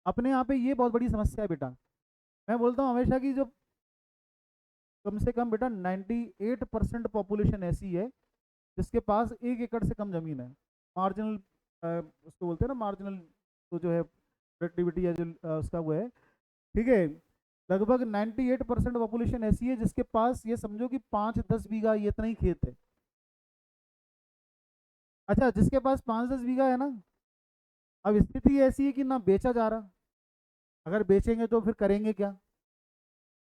अपने यहाँ पे ये बहुत बड़ी समस्या है बेटा। मैं बोलता हूँ हमेशा कि जो कम से कम बेटा 98% पॉपुलेशन ऐसी है जिसके पास 1 एकड़ से कम जमीन है, मार्जिनल उसको बोलते हैं ना, मार्जिनल तो जो है प्रोडक्टिविटी है जो उसका वो है, ठीक है। लगभग 98% पॉपुलेशन ऐसी है जिसके पास ये समझो कि 5-10 बीघा ये इतना ही खेत है। अच्छा जिसके पास 5-10 बीघा है ना, अब स्थिति ऐसी है कि ना बेचा जा रहा, अगर बेचेंगे तो फिर करेंगे क्या,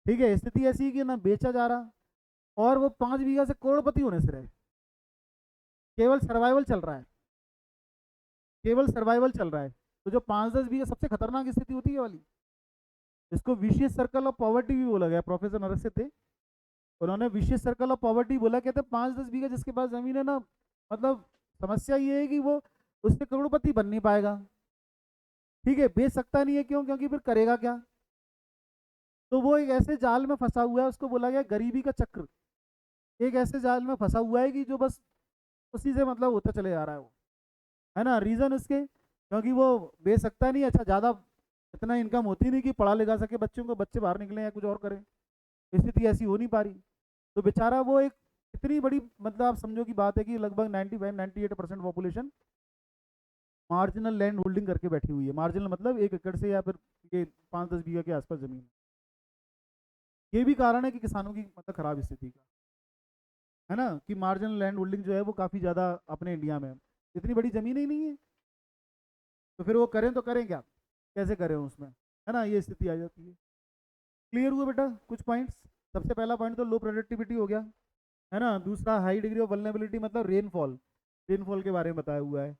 ठीक है, स्थिति ऐसी है कि ना बेचा जा रहा, और वो 5 बीघा से करोड़पति होने से रहे, केवल सर्वाइवल चल रहा है, केवल सर्वाइवल चल रहा है। तो जो 5-10 बीघा सबसे खतरनाक स्थिति होती है वाली, इसको विशियस सर्कल ऑफ पॉवर्टी भी बोला गया, प्रोफेसर नरस थे, उन्होंने विशियस सर्कल ऑफ पॉवर्टी बोला, कहते 5-10 बीघा जिसके पास जमीन है ना, मतलब समस्या ये है कि वो उससे करोड़पति बन नहीं पाएगा, ठीक है, बेच सकता नहीं है, क्यों, क्योंकि फिर करेगा क्या, तो वो एक ऐसे जाल में फंसा हुआ है, उसको बोला गया गरीबी का चक्र, एक ऐसे जाल में फंसा हुआ है कि जो बस उसी से मतलब होता चले जा रहा है वो, है ना, रीजन उसके क्योंकि वो बेच सकता नहीं, अच्छा ज़्यादा इतना इनकम होती नहीं कि पढ़ा लिखा सके बच्चों को, बच्चे बाहर निकले या कुछ और करें, स्थिति ऐसी हो नहीं पा रही, तो बेचारा वो एक इतनी बड़ी, मतलब आप समझो की बात है कि लगभग 95-98% पॉपुलेशन मार्जिनल लैंड होल्डिंग करके बैठी हुई है, मार्जिनल मतलब 1 एकड़ से या फिर ये 5-10 बीघा के आसपास जमीन, ये भी कारण है कि किसानों की मतलब खराब स्थिति का, है ना, कि मार्जिनल लैंड होल्डिंग जो है वो काफ़ी ज़्यादा अपने इंडिया में, इतनी बड़ी ज़मीन ही नहीं है, तो फिर वो करें तो करें क्या, कैसे करें उसमें, है ना, ये स्थिति आ जाती है। क्लियर हुआ बेटा कुछ पॉइंट्स, सबसे पहला पॉइंट तो लो प्रोडक्टिविटी हो गया, है ना, दूसरा हाई डिग्री ऑफ वल्नरेबिलिटी मतलब रेनफॉल, रेनफॉल के बारे में बताया हुआ है,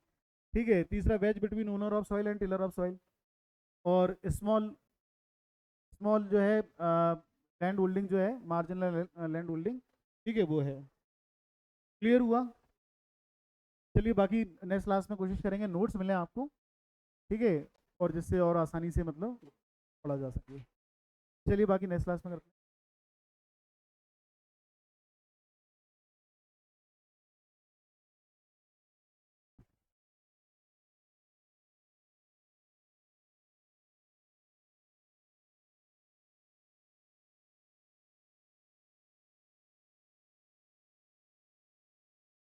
ठीक है, तीसरा wedge between owner of soil and tiller of soil, और स्मॉल स्मॉल जो है लैंड होल्डिंग जो है मार्जिनल लैंड होल्डिंग, ठीक है, वो है। क्लियर हुआ, चलिए बाकी नेक्स्ट क्लास में कोशिश करेंगे नोट्स मिलें आपको, ठीक है, और जिससे और आसानी से मतलब पढ़ा जा सके, चलिए बाकी नेक्स्ट क्लास में करते हैं।